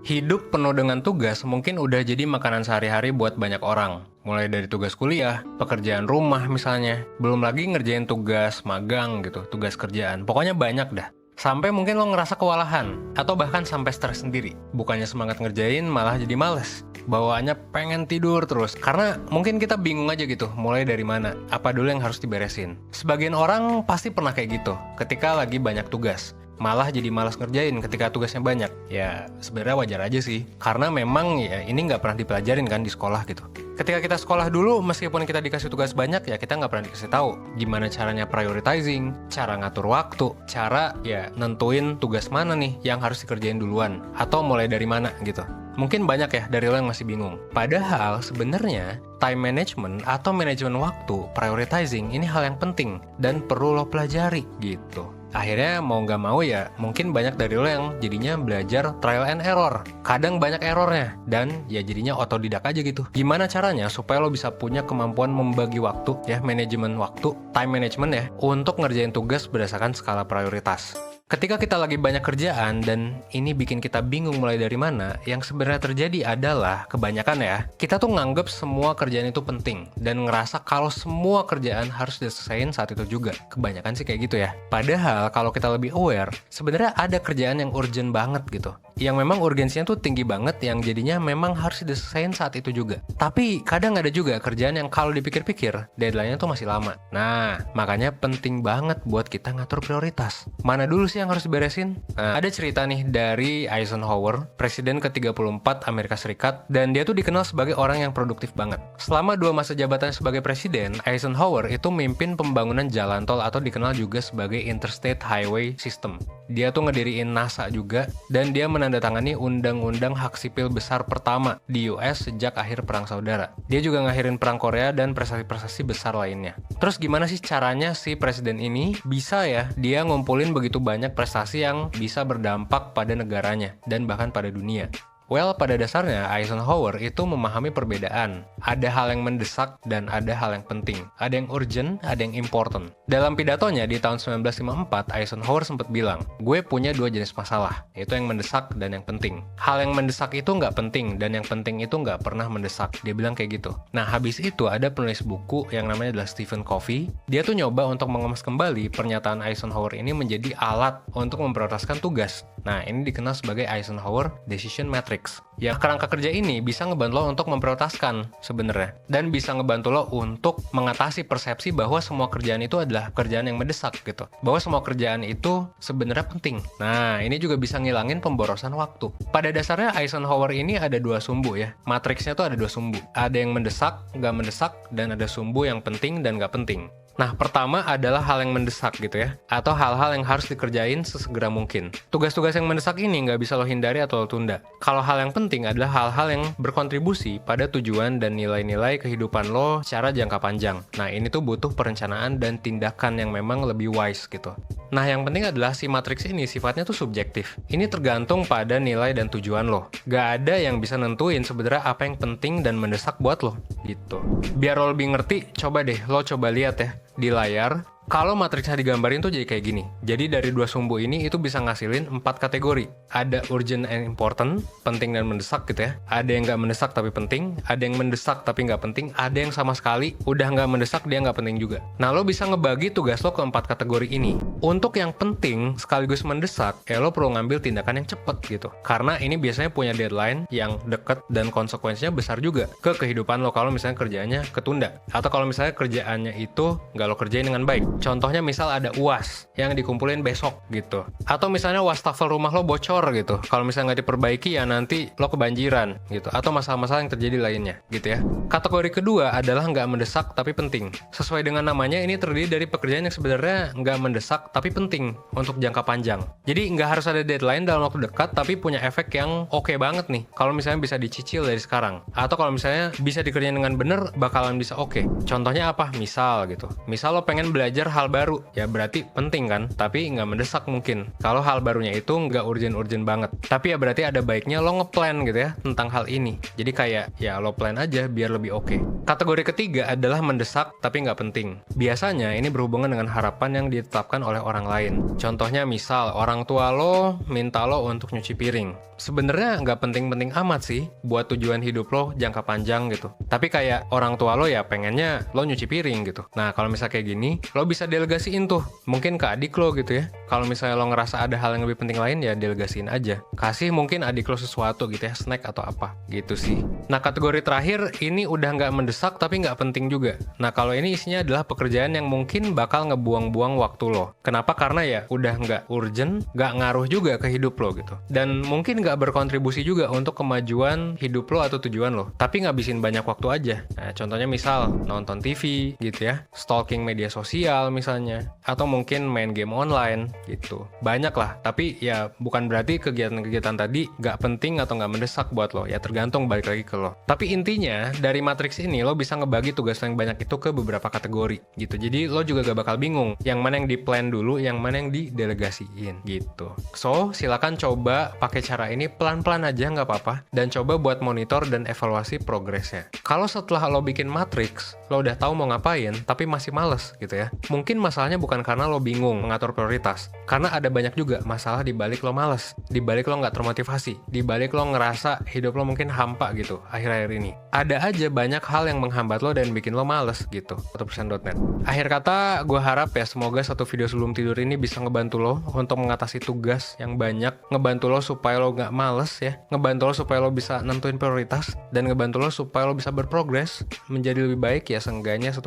Hidup penuh dengan tugas mungkin udah jadi makanan sehari-hari buat banyak orang. Mulai dari tugas kuliah, pekerjaan rumah misalnya, belum lagi ngerjain tugas magang gitu, tugas kerjaan. Pokoknya banyak dah. Sampai mungkin lo ngerasa kewalahan, atau bahkan sampai stres sendiri. Bukannya semangat ngerjain, malah jadi males. Bawaannya pengen tidur terus. Karena mungkin kita bingung aja gitu, mulai dari mana, apa dulu yang harus diberesin. Sebagian orang pasti pernah kayak gitu, ketika lagi banyak tugas. Malah jadi malas ngerjain ketika tugasnya banyak. Ya sebenarnya wajar aja sih, karena memang ya ini nggak pernah dipelajarin kan di sekolah gitu. Ketika kita sekolah dulu, meskipun kita dikasih tugas banyak, ya kita nggak pernah dikasih tahu gimana caranya prioritizing, cara ngatur waktu, cara ya nentuin tugas mana nih yang harus dikerjain duluan, atau mulai dari mana gitu. Mungkin banyak ya dari lo yang masih bingung. Padahal sebenarnya time management atau manajemen waktu, prioritizing ini hal yang penting dan perlu lo pelajari gitu. Akhirnya mau nggak mau ya mungkin banyak dari lo yang jadinya belajar trial and error. Kadang banyak errornya dan ya jadinya otodidak aja gitu. Gimana caranya supaya lo bisa punya kemampuan membagi waktu ya, manajemen waktu, time management ya, untuk ngerjain tugas berdasarkan skala prioritas. Ketika kita lagi banyak kerjaan dan ini bikin kita bingung mulai dari mana, yang sebenarnya terjadi adalah kebanyakan ya, kita tuh nganggep semua kerjaan itu penting dan ngerasa kalau semua kerjaan harus diselesaikan saat itu juga. Kebanyakan sih kayak gitu ya. Padahal kalau kita lebih aware, sebenarnya ada kerjaan yang urgent banget gitu. Yang memang urgensinya tuh tinggi banget, yang jadinya memang harus diselesaikan saat itu juga. Tapi kadang ada juga kerjaan yang kalau dipikir-pikir, deadline-nya tuh masih lama. Nah, makanya penting banget buat kita ngatur prioritas. Mana dulu sih yang harus diberesin? Nah, ada cerita nih dari Eisenhower, Presiden ke-34 Amerika Serikat, dan dia tuh dikenal sebagai orang yang produktif banget. Selama 2 masa jabatannya sebagai presiden, Eisenhower itu mimpin pembangunan jalan tol atau dikenal juga sebagai Interstate Highway System. Dia tuh ngediriin NASA juga, dan dia menandatangani undang-undang hak sipil besar pertama di US sejak akhir Perang Saudara. Dia juga ngakhirin Perang Korea dan prestasi-prestasi besar lainnya. Terus gimana sih caranya si presiden ini bisa ya dia ngumpulin begitu banyak prestasi yang bisa berdampak pada negaranya dan bahkan pada dunia? Well, pada dasarnya Eisenhower itu memahami perbedaan. Ada hal yang mendesak dan ada hal yang penting. Ada yang urgent, ada yang important. Dalam pidatonya di tahun 1954, Eisenhower sempat bilang, gue punya 2 jenis masalah, yaitu yang mendesak dan yang penting. Hal yang mendesak itu nggak penting, dan yang penting itu nggak pernah mendesak. Dia bilang kayak gitu. Nah, habis itu ada penulis buku yang namanya adalah Stephen Covey. Dia tuh nyoba untuk mengemas kembali pernyataan Eisenhower ini menjadi alat untuk memprioritaskan tugas. Nah, ini dikenal sebagai Eisenhower Decision Matrix. Ya, kerangka kerja ini bisa ngebantu lo untuk memprioritaskan sebenarnya, dan bisa ngebantu lo untuk mengatasi persepsi bahwa semua kerjaan itu adalah kerjaan yang mendesak gitu, bahwa semua kerjaan itu sebenarnya penting. Nah, ini juga bisa ngilangin pemborosan waktu. Pada dasarnya Eisenhower ini ada 2 sumbu ya, matriksnya tuh ada 2 sumbu, ada yang mendesak, nggak mendesak, dan ada sumbu yang penting dan nggak penting. Nah, pertama adalah hal yang mendesak gitu ya, atau hal-hal yang harus dikerjain sesegera mungkin. Tugas-tugas yang mendesak ini nggak bisa lo hindari atau lo tunda. Kalau hal yang penting adalah hal-hal yang berkontribusi pada tujuan dan nilai-nilai kehidupan lo secara jangka panjang. Nah, ini tuh butuh perencanaan dan tindakan yang memang lebih wise gitu. Nah, yang penting adalah si matriks ini sifatnya tuh subjektif. Ini tergantung pada nilai dan tujuan lo. Gak ada yang bisa nentuin sebenarnya apa yang penting dan mendesak buat lo gitu. Biar lo lebih ngerti, coba deh lo coba lihat ya di layar. Kalau matriksnya digambarin tuh jadi kayak gini. Jadi dari 2 sumbu ini itu bisa ngasilin 4 kategori. Ada urgent and important, penting dan mendesak gitu ya. Ada yang nggak mendesak tapi penting, ada yang mendesak tapi nggak penting, ada yang sama sekali udah nggak mendesak, dia nggak penting juga. Nah, lo bisa ngebagi tugas lo ke 4 kategori ini. Untuk yang penting sekaligus mendesak, ya lo perlu ngambil tindakan yang cepet gitu. Karena ini biasanya punya deadline yang deket dan konsekuensinya besar juga ke kehidupan lo kalau misalnya kerjaannya ketunda. Atau kalau misalnya kerjaannya itu nggak lo kerjain dengan baik. Contohnya misal ada UAS yang dikumpulin besok gitu. Atau misalnya wastafel rumah lo bocor gitu. Kalau misalnya nggak diperbaiki ya nanti lo kebanjiran gitu. Atau masalah-masalah yang terjadi lainnya gitu ya. Kategori kedua adalah nggak mendesak tapi penting. Sesuai dengan namanya, ini terdiri dari pekerjaan yang sebenarnya nggak mendesak tapi penting untuk jangka panjang. Jadi nggak harus ada deadline dalam waktu dekat tapi punya efek yang oke banget nih. Kalau misalnya bisa dicicil dari sekarang. Atau kalau misalnya bisa dikerjain dengan bener bakalan bisa oke. Contohnya apa? Misal gitu. Misal lo pengen belajar hal baru, ya berarti penting kan, tapi nggak mendesak mungkin. Kalau hal barunya itu nggak urgent-urgent banget, tapi ya berarti ada baiknya lo ngeplan gitu ya tentang hal ini. Jadi kayak ya lo plan aja biar lebih oke. Kategori ketiga adalah mendesak tapi nggak penting. Biasanya ini berhubungan dengan harapan yang ditetapkan oleh orang lain. Contohnya misal orang tua lo minta lo untuk nyuci piring. Sebenarnya nggak penting-penting amat sih buat tujuan hidup lo jangka panjang gitu. Tapi kayak orang tua lo ya pengennya lo nyuci piring gitu. Nah kalau misalnya kayak gini, lo bisa delegasiin tuh. Mungkin ke adik lo gitu ya. Kalau misalnya lo ngerasa ada hal yang lebih penting lain ya delegasiin aja. Kasih mungkin adik lo sesuatu gitu ya, snack atau apa gitu sih. Nah kategori terakhir ini udah nggak mendesak tapi nggak penting juga. Nah kalau ini isinya adalah pekerjaan yang mungkin bakal ngebuang-buang waktu lo. Kenapa? Karena ya udah nggak urgent, nggak ngaruh juga ke hidup lo gitu. Dan mungkin nggak berkontribusi juga untuk kemajuan hidup lo atau tujuan lo, tapi ngabisin banyak waktu aja. Nah, contohnya misal nonton TV gitu ya, stalking media sosial misalnya, atau mungkin main game online gitu. Banyak lah, tapi ya bukan berarti kegiatan-kegiatan tadi nggak penting atau nggak mendesak buat lo, ya tergantung balik lagi ke lo. Tapi intinya, dari matriks ini lo bisa ngebagi tugas yang banyak itu ke beberapa kategori gitu. Jadi lo juga gak bakal bingung, yang mana yang di-plan dulu, yang mana yang didelegasiin gitu. So, silakan coba pakai cara ini pelan-pelan aja nggak apa-apa, dan coba buat monitor dan evaluasi progresnya. Kalau setelah lo bikin matriks, lo udah tahu mau ngapain, tapi masih males gitu ya. Mungkin masalahnya bukan karena lo bingung mengatur prioritas, karena ada banyak juga masalah di balik lo males, di balik lo nggak termotivasi, di balik lo ngerasa hidup lo mungkin hampa gitu akhir-akhir ini. Ada aja banyak hal yang menghambat lo dan bikin lo males gitu. 1%.net. Akhir kata, gue harap ya semoga satu video sebelum tidur ini bisa ngebantu lo untuk mengatasi tugas yang banyak, ngebantu lo supaya lo nggak males ya, ngebantu lo supaya lo bisa nentuin prioritas, dan ngebantu lo supaya lo bisa berprogres menjadi lebih baik ya seenggaknya 1%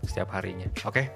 setiap harinya. Oke?